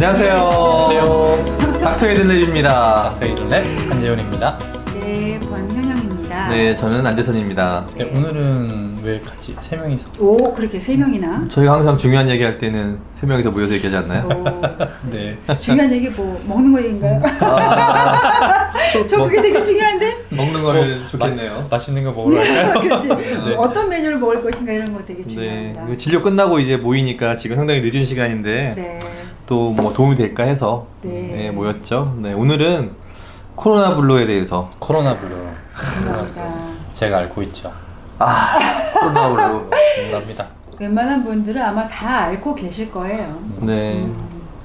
안녕하세요. 안녕하세요. 닥터 히든랩입니다. 닥터 히든랩 한재훈입니다. 네, 권현영입니다. 네, 저는 안재선입니다. 네, 오늘은 왜 같이 세 명이서? 오, 그렇게 세 명이나? 저희가 항상 중요한 얘기 할 때는 세 명이서 모여서 얘기하지 않나요? 네. 중요한 얘기 뭐 먹는 거 얘기인가요? 저 그게 되게 중요한데? 먹는 거를 좋겠네요. 맛있는 거 먹으러 갈까요? 그렇지. 네. 어떤 메뉴를 먹을 것인가 이런 거 되게 네, 중요합니다. 이거 진료 끝나고 이제 모이니까 지금 상당히 늦은 시간인데 네. 또 뭐 도움이 될까 해서 네. 모였죠. 네, 오늘은 코로나 블루에 대해서. 코로나 블루. 감사합니다. 제가 알고 있죠. 코로나 블루. 감사합니다. 웬만한 분들은 아마 다 앓고 계실 거예요. 네,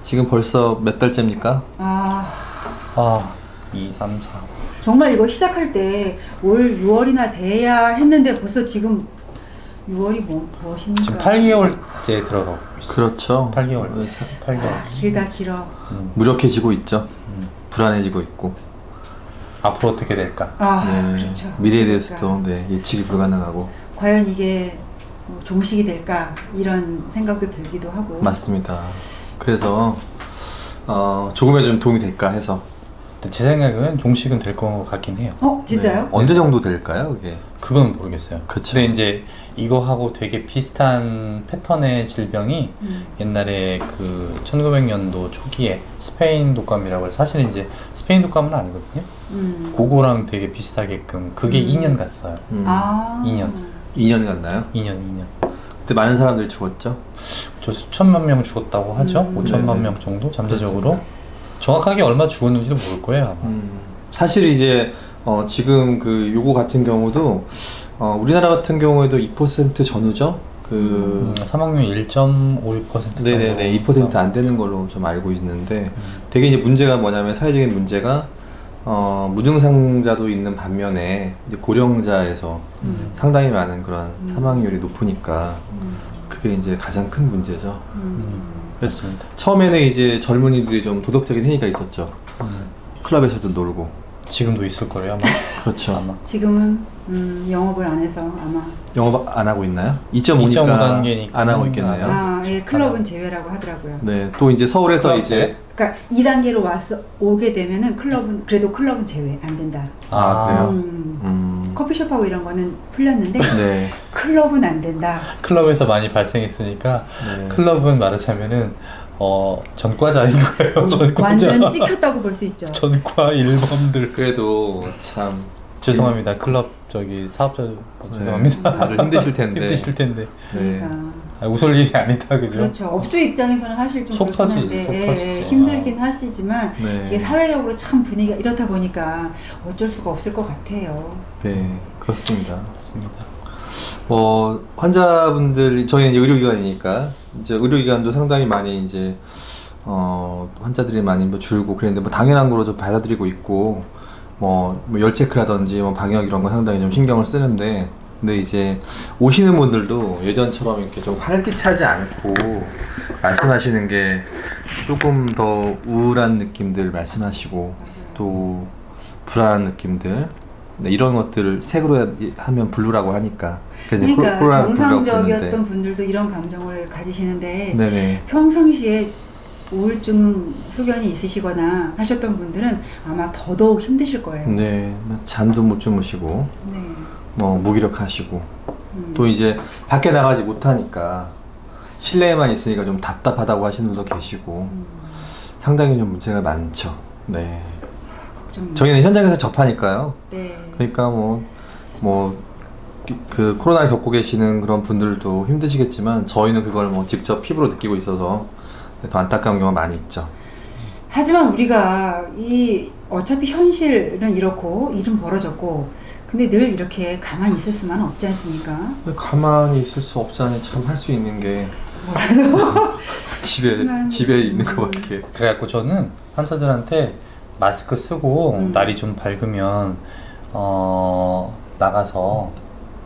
지금 벌써 몇 달째입니까? 아, 2, 3, 4. 정말 이거 시작할 때 올 6월이나 돼야 했는데 벌써 지금 6월이 무엇입니까? 지금 8개월째 들어가고 있어요. 그렇죠. 8개월째. 8개월. 길다 길어. 무력해지고 있죠. 음. 불안해지고 있고. 앞으로 어떻게 될까? 아, 그렇죠. 미래에 그러니까. 대해서도 예측이 불가능하고. 과연 이게 뭐 종식이 될까 이런 생각도 들기도 하고. 맞습니다. 그래서 조금이라도 좀 도움이 될까 해서. 제 생각은 종식은 될 것 같긴 해요. 진짜요? 네. 언제 정도 될까요, 그게? 그건 모르겠어요. 그쵸. 근데 이제 이거하고 되게 비슷한 패턴의 질병이 옛날에 그 1900년도 초기에 스페인 독감이라고 해서 사실 이제 스페인 독감은 아니거든요. 그거랑 되게 비슷하게끔 그게 2년 갔어요. 아. 2년. 2년 갔나요? 2년. 그때 많은 사람들이 죽었죠? 저 수천만 명 죽었다고 하죠. 5천만 네네. 명 정도 잠재적으로. 정확하게 얼마 죽었는지도 모를 거예요 아마. 사실 이제 지금 그 요거 같은 경우도 우리나라 같은 경우에도 2% 전후죠? 사망률 1.56% 네네네, 2%안 되는 걸로 좀 알고 있는데 되게 이제 문제가 뭐냐면 사회적인 문제가 무증상자도 있는 반면에 이제 고령자에서 상당히 많은 그런 사망률이 높으니까 그게 이제 가장 큰 문제죠. 그렇습니다. 처음에는 이제 젊은이들이 좀 도덕적인 행위가 있었죠. 클럽에서도 놀고. 지금도 있을 거예요 아마. 그렇죠. 아마. 지금은 영업을 안 해서 아마. 영업 안 하고 있나요? 2.5니까 2.5단계니까 안 하고 있겠네요. 예, 클럽은 제외라고 하더라고요. 네, 또 이제 서울에서 클럽 이제 그러니까 2단계로 오게 되면은 클럽은 제외 안 된다. 그래요? 커피숍하고 이런 거는 풀렸는데 네. 클럽은 안 된다. 클럽에서 많이 발생했으니까 네. 클럽은 말하자면은 전과자인 거예요. 전과자. 완전 찍혔다고 볼 수 있죠. 전과 일범들. 그래도 참 죄송합니다. 클럽 저기 사업자 죄송합니다. 네, 다들 힘드실 텐데. 힘드실 텐데. 네. 그러니까. 웃을 일이 아니다, 그죠? 그렇죠. 업주 입장에서는 사실 좀 속 그렇긴 터지지, 한데 속 터지지. 힘들긴 하시지만 네. 이게 사회적으로 참 분위기가 이렇다 보니까 어쩔 수가 없을 것 같아요. 네, 그렇습니다. 맞습니다. 환자분들, 저희는 이제 의료기관이니까, 이제 의료기관도 상당히 많이 이제, 환자들이 많이 뭐 줄고 그랬는데, 뭐 당연한 거로 좀 받아들이고 있고, 뭐 열체크라든지 뭐 방역 이런 거 상당히 좀 신경을 쓰는데, 근데 이제 오시는 분들도 예전처럼 이렇게 좀 활기차지 않고 말씀하시는 게 조금 더 우울한 느낌들 말씀하시고, 또 불안한 느낌들, 네, 이런 것들을 색으로 하면 블루라고 하니까. 그래서 이제 그러니까 코로나 블루라고 정상적이었던 부르는데. 분들도 이런 감정을 가지시는데 네네. 평상시에 우울증 소견이 있으시거나 하셨던 분들은 아마 더더욱 힘드실 거예요. 네, 잠도 못 주무시고, 네. 뭐 무기력하시고, 또 이제 밖에 나가지 못하니까 실내에만 있으니까 좀 답답하다고 하시는 분도 계시고, 상당히 좀 문제가 많죠. 네. 저희는 현장에서 접하니까요. 네. 그러니까 그 코로나를 겪고 계시는 그런 분들도 힘드시겠지만 저희는 그걸 뭐 직접 피부로 느끼고 있어서 더 안타까운 경우가 많이 있죠. 하지만 우리가 어차피 현실은 이렇고 일은 벌어졌고 근데 늘 이렇게 가만히 있을 수만 없지 않습니까? 가만히 있을 수 없잖아요. 참 할 수 있는 게 하지만- 집에 있는 거밖에. 그래갖고 저는 환자들한테 마스크 쓰고 날이 좀 밝으면 나가서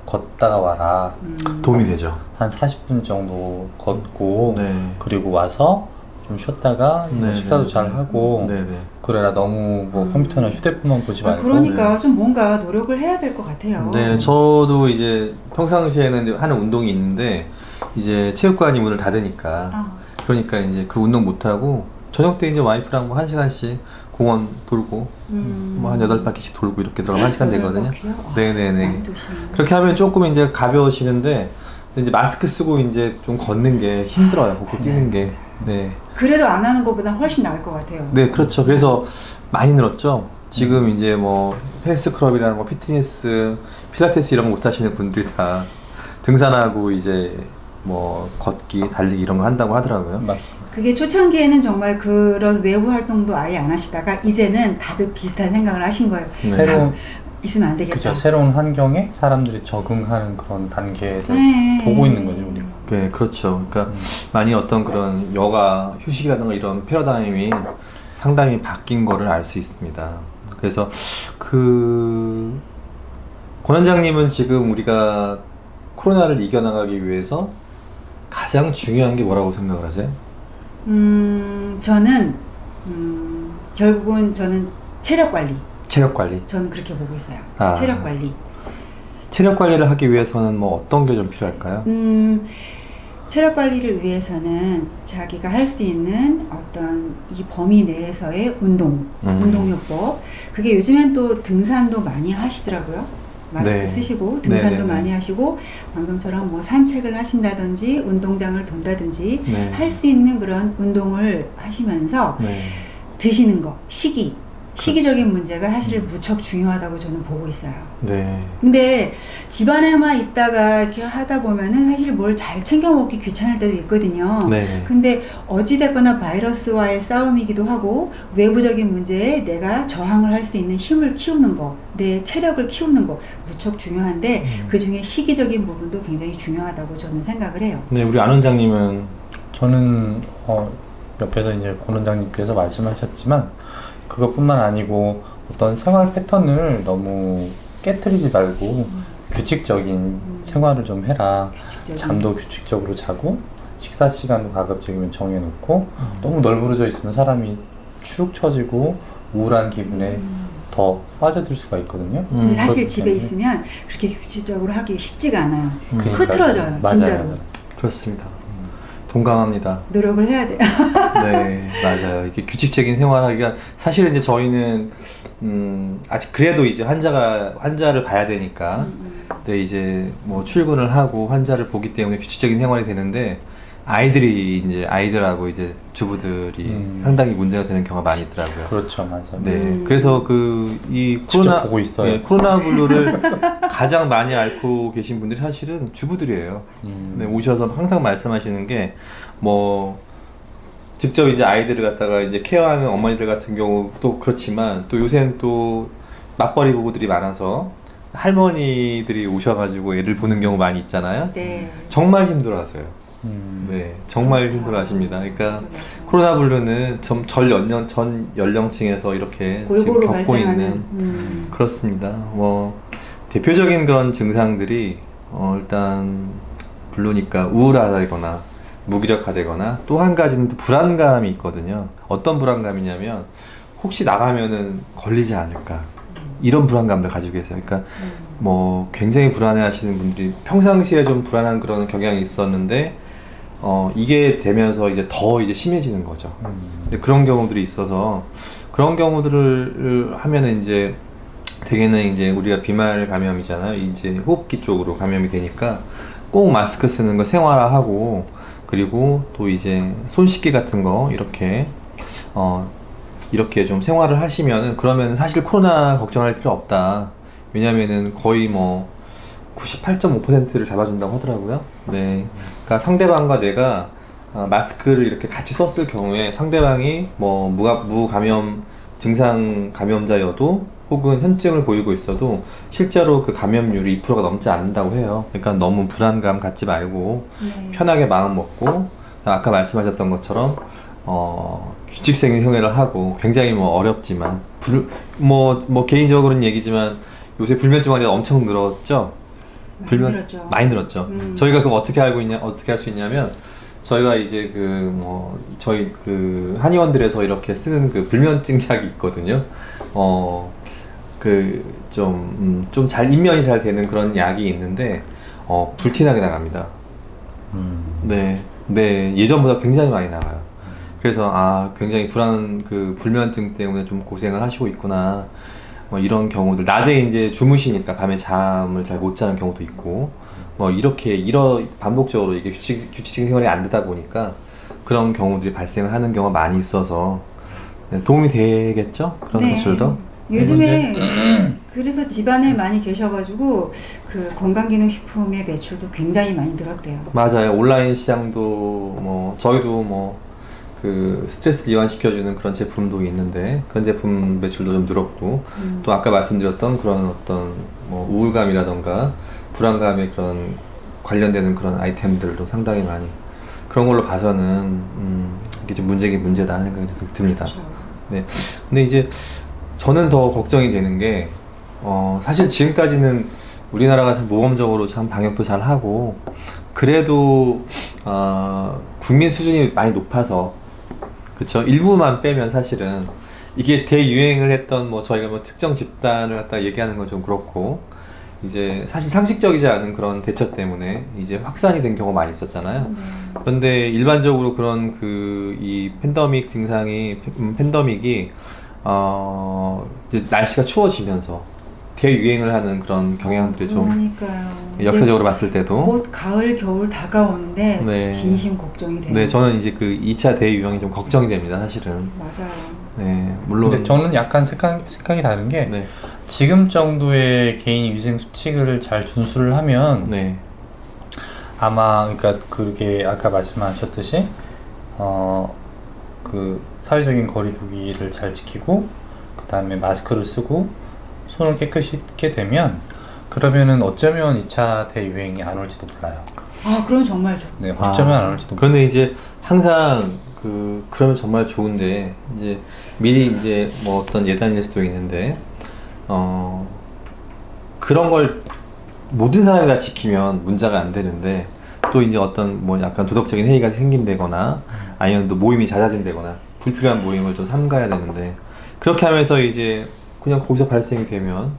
걷다가 와라. 도움이 되죠. 한 40분 정도 걷고 네. 그리고 와서 좀 쉬었다가 뭐 네, 식사도 네. 잘 하고 네네. 그래라 너무 뭐 컴퓨터나 휴대폰만 보지 말고 그러니까 좀 뭔가 노력을 해야 될 것 같아요. 네, 저도 이제 평상시에는 이제 하는 운동이 있는데 이제 체육관이 문을 닫으니까 아, 그러니까 이제 그 운동 못 하고 저녁 때 이제 와이프랑 뭐 1시간씩 공원 돌고 뭐 한 8바퀴씩 돌고 이렇게 들어가면 1시간 되거든요. 네네네. 그렇게 하면 조금 이제 가벼워지는데 근데 이제 마스크 쓰고 이제 좀 걷는 게 힘들어요. 걷고 뛰는 게. 네. 그래도 안 하는 것보다 훨씬 나을 것 같아요. 네, 그렇죠. 그래서 많이 늘었죠. 지금 이제 뭐 헬스클럽이나 뭐 피트니스, 필라테스 이런 거 못 하시는 분들이 다 등산하고 이제 뭐 걷기, 달리기 이런 거 한다고 하더라고요. 맞습니다. 그게 초창기에는 정말 그런 외부 활동도 아예 안 하시다가 이제는 다들 비슷한 생각을 하신 거예요. 네. 새로운 있으면 안 되겠다. 그죠. 새로운 환경에 사람들이 적응하는 그런 단계를 네. 보고 있는 거죠, 우리가. 네, 그렇죠. 그러니까 많이 어떤 그런 여가, 휴식이라든가 이런 패러다임이 상당히 바뀐 거를 알 수 있습니다. 그래서 권 원장님은 지금 우리가 코로나를 이겨나가기 위해서 가장 중요한 게 뭐라고 생각을 하세요? 저는 결국은 저는 체력 관리. 체력 관리. 저는 그렇게 보고 있어요. 아. 체력 관리. 체력 관리를 하기 위해서는 뭐 어떤 게 좀 필요할까요? 체력 관리를 위해서는 자기가 할 수 있는 어떤 이 범위 내에서의 운동요법. 그게 요즘엔 또 등산도 많이 하시더라고요. 마스크 네. 쓰시고 등산도 네네네. 많이 하시고 방금처럼 뭐 산책을 하신다든지 운동장을 돈다든지 네. 할 수 있는 그런 운동을 하시면서 네. 드시는 거, 시기적인 문제가 사실 무척 중요하다고 저는 보고 있어요. 네. 근데 집안에만 있다가 이렇게 하다 보면은 사실 뭘 잘 챙겨 먹기 귀찮을 때도 있거든요. 네. 근데 어찌됐거나 바이러스와의 싸움이기도 하고 외부적인 문제에 내가 저항을 할 수 있는 힘을 키우는 거, 내 체력을 키우는 거 무척 중요한데 그 중에 시기적인 부분도 굉장히 중요하다고 저는 생각을 해요. 네, 우리 안 원장님은 저는 옆에서 이제 권 원장님께서 말씀하셨지만 그것뿐만 아니고 어떤 생활 패턴을 너무 깨트리지 말고 규칙적인 생활을 좀 해라. 잠도 규칙적으로 자고 식사 시간도 가급적이면 정해놓고 너무 널브러져 있으면 사람이 축 처지고 우울한 기분에 더 빠져들 수가 있거든요. 근데 사실 그렇기 집에 때문에. 있으면 그렇게 규칙적으로 하기 쉽지가 않아요. 그러니까요. 흐트러져요, 맞아요, 진짜로. 맞아요. 그렇습니다. 동감합니다. 노력을 해야 돼요. 네, 맞아요. 이게 규칙적인 생활하기가 사실은 이제 저희는 아직 그래도 이제 환자를 봐야 되니까, 네, 이제 뭐 출근을 하고 환자를 보기 때문에 규칙적인 생활이 되는데 아이들하고 이제 주부들이 상당히 문제가 되는 경우가 많이 있더라고요. 그렇죠, 맞아요. 네, 그래서 이 직접 보고 있어요. 네, 코로나 블루를 가장 많이 앓고 계신 분들이 사실은 주부들이에요. 네, 오셔서 항상 말씀하시는 게 뭐 직접 이제 아이들을 갖다가 이제 케어하는 어머니들 같은 경우도 그렇지만 또 요새는 또 맞벌이 부부들이 많아서 할머니들이 오셔가지고 애들 보는 경우 많이 있잖아요. 네. 정말 힘들어하세요. 네, 정말 힘들어하십니다. 그러니까 코로나 블루는 전 연령층에서 이렇게 지금 골고루 겪고 발생하는, 있는 그렇습니다. 뭐 대표적인 그런 증상들이 일단 블루니까 우울하다거나 무기력하다거나 또 한 가지는 또 불안감이 있거든요. 어떤 불안감이냐면 혹시 나가면은 걸리지 않을까 이런 불안감도 가지고 계세요. 그러니까 뭐 굉장히 불안해하시는 분들이 평상시에 좀 불안한 그런 경향이 있었는데 이게 되면서 이제 더 이제 심해지는 거죠. 근데 그런 경우들이 있어서 그런 경우들을 하면은 이제 대개는 이제 우리가 비말 감염이잖아요. 이제 호흡기 쪽으로 감염이 되니까 꼭 마스크 쓰는 거 생활화하고 그리고 또 이제 손 씻기 같은 거 이렇게 좀 생활을 하시면은 그러면 사실 코로나 걱정할 필요 없다. 왜냐면은 거의 뭐 98.5%를 잡아준다고 하더라고요. 네. 그러니까 상대방과 내가 마스크를 이렇게 같이 썼을 경우에 상대방이 뭐 무감염 증상 감염자여도 혹은 현증을 보이고 있어도 실제로 그 감염률이 2%가 넘지 않는다고 해요. 그러니까 너무 불안감 갖지 말고 편하게 마음 먹고 아까 말씀하셨던 것처럼 규칙적인 생활을 하고 굉장히 뭐 어렵지만 뭐 개인적으로는 얘기지만 요새 불면증 환자가 엄청 늘었죠. 많이 늘었죠. 저희가 그거 어떻게 할 수 있냐면 저희가 이제 저희 한의원들에서 이렇게 쓰는 그 불면증 약이 있거든요. 좀 잘 입면이 잘 되는 그런 약이 있는데 불티나게 나갑니다. 네, 예전보다 굉장히 많이 나가요. 그래서 굉장히 불면증 때문에 좀 고생을 하시고 있구나. 뭐 이런 경우들 낮에 이제 주무시니까 밤에 잠을 잘 못 자는 경우도 있고 뭐 이렇게 반복적으로 이게 규칙적인 생활이 안 되다 보니까 그런 경우들이 발생을 하는 경우가 많이 있어서 네, 도움이 되겠죠? 그런 네. 기술도. 요즘에 그래서 집안에 많이 계셔가지고 그 건강기능식품의 매출도 굉장히 많이 늘었대요. 맞아요. 온라인 시장도 뭐 저희도 뭐 그 스트레스를 이완시켜주는 그런 제품도 있는데 그런 제품 매출도 좀 늘었고 또 아까 말씀드렸던 그런 어떤 뭐 우울감이라던가 불안감에 그런 관련되는 그런 아이템들도 상당히 많이 그런 걸로 봐서는 이게 좀 문제다 하는 생각이 좀 듭니다. 그렇죠. 네. 근데 이제 저는 더 걱정이 되는 게 사실 지금까지는 우리나라가 참 모범적으로 참 방역도 잘 하고 그래도 국민 수준이 많이 높아서 그쵸 일부만 빼면 사실은 이게 대유행을 했던 뭐 저희가 뭐 특정 집단을 갖다 얘기하는 건 좀 그렇고 이제 사실 상식적이지 않은 그런 대처 때문에 이제 확산이 된 경우가 많이 있었잖아요. 그런데 일반적으로 그런 이 팬데믹 증상이 팬데믹이 이제 날씨가 추워지면서 대유행을 하는 그런 경향들이 좀 그러니까요. 역사적으로 봤을 때도 곧 가을 겨울 다가오는데 네. 진심 걱정이 돼요. 네 저는 이제 그 2차 대유행이 좀 걱정이 됩니다 사실은. 맞아요. 네 물론 근데 저는 약간 생각이 다른 게 네. 지금 정도의 개인 위생 수칙을 잘 준수를 하면 네. 아마 그러니까 그게 아까 말씀하셨듯이 그 사회적인 거리두기를 잘 지키고 그 다음에 마스크를 쓰고 손을 깨끗이 씻게 되면 그러면은 어쩌면 2차 대유행이 안 올지도 몰라요. 그럼 정말 좋. 네, 어쩌면 안 올지도 몰라요. 그런데 이제 항상 그러면 정말 좋은데 이제 미리 이제 뭐 어떤 예단일 수도 있는데 그런 걸 모든 사람이 다 지키면 문제가 안 되는데 또 이제 어떤 뭐 약간 도덕적인 해이가 생긴다거나 아니면 또 모임이 잦아진다거나 불필요한 모임을 좀 삼가야 되는데 그렇게 하면서 이제 그냥 거기서 발생이 되면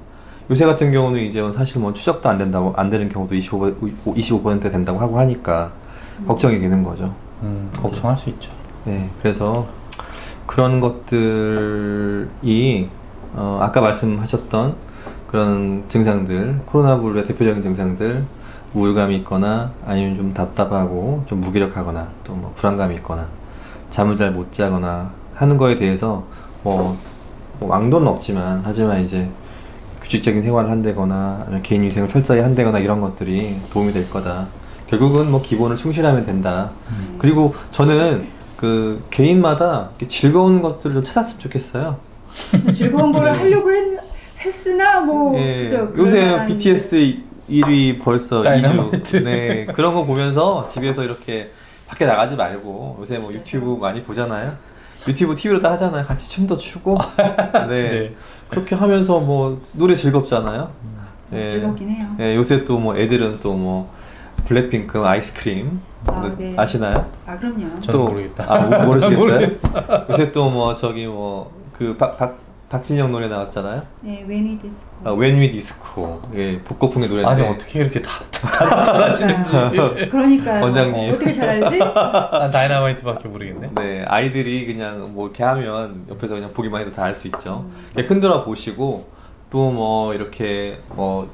요새 같은 경우는 이제 사실 뭐 추적도 안 되는 경우도 25% 된다고 하고 하니까 걱정이 되는 거죠. 걱정할 수 있죠. 네, 그래서 그런 것들이 아까 말씀하셨던 그런 증상들, 코로나19의 대표적인 증상들, 우울감이 있거나 아니면 좀 답답하고 좀 무기력하거나 또 뭐 불안감이 있거나 잠을 잘 못 자거나 하는 거에 대해서 뭐 왕도는 없지만 하지만 이제 규칙적인 생활을 한다거나 아니면 개인 위생을 철저히 한다거나 이런 것들이 도움이 될 거다. 결국은 뭐 기본을 충실하면 된다. 그리고 저는 그 개인마다 이렇게 즐거운 것들을 좀 찾았으면 좋겠어요. 즐거운 거를 하려고 했으나 뭐 예, 그죠? 요새 그럴만한 BTS 1위 벌써 다이너마이트. 2주. 네, 그런 거 보면서 집에서 이렇게 밖에 나가지 말고 요새 뭐 유튜브 많이 보잖아요. 유튜브 TV로 다 하잖아요. 같이 춤도 추고. 네. 네. 그렇게 하면서 뭐 노래 즐겁잖아요. 예. 즐겁긴 해요. 예, 요새 또 뭐 애들은 또 뭐 블랙핑크 아이스크림 네. 아시나요? 그럼요. 저는 모르겠다. 모르시겠어요? 요새 또 뭐 저기 뭐 그 박진영 노래 나왔잖아요. 네, 웨니 디스코. When We Disco. 예, 복고풍의 노래인데. 아니 어떻게 그렇게 다 잘하시는지. 그러니까요. 원장님. 어떻게 잘 알지? 다이너마이트밖에 모르겠네. 네, 아이들이 그냥 뭐 이렇게 하면 옆에서 그냥 보기만 해도 다 알 수 있죠. 그냥 흔들어 보시고 또 뭐 이렇게 뭐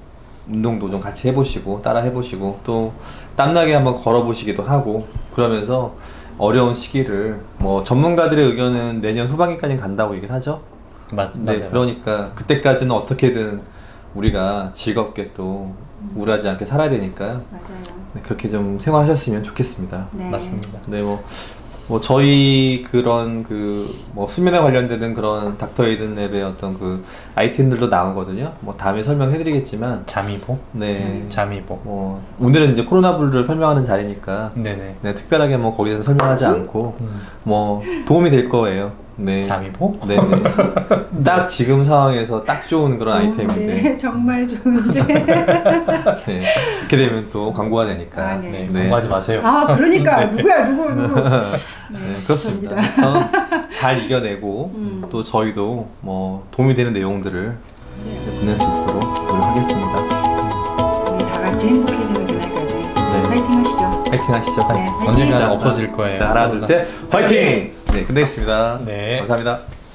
운동도 좀 같이 해보시고 따라 해보시고 또 땀나게 한번 걸어보시기도 하고 그러면서 어려운 시기를 뭐 전문가들의 의견은 내년 후반기까지는 간다고 얘기를 하죠. 맞아요. 네, 그러니까 그때까지는 어떻게든 우리가 즐겁게 또 우울하지 않게 살아야 되니까요. 맞아요. 네, 그렇게 좀 생활하셨으면 좋겠습니다. 네. 맞습니다. 네, 뭐 저희 그런 뭐 수면에 관련되는 그런 닥터 에이든 랩의 어떤 그 아이템들도 나오거든요. 뭐 다음에 설명해드리겠지만, 잠이보? 네, 잠이보. 뭐 오늘은 이제 코로나19를 설명하는 자리니까, 네네. 네, 특별하게 뭐 거기서 설명하지 않고, 뭐 도움이 될 거예요. 네. 잠이보? 네. 딱 지금 상황에서 딱 좋은 그런 아이템인데, 정말 좋은데. 네. 이렇게 되면 또 광고가 되니까. 네. 네, 네. 공부하지 마세요. 그러니까 네. 누구야 누구. 네, 그렇습니다. 그래서 잘 이겨내고 또 저희도 뭐 도움이 되는 내용들을 보낼 수 있도록 노력하겠습니다. 네, 다 같이 행복해지는 그날까지 네. 파이팅 하시죠. 파이팅 하시죠. 네, 파이팅. 언젠가는 자, 없어질 거예요. 자, 하나, 둘, 셋, 화이팅! 네, 끝내겠습니다. 네. 감사합니다.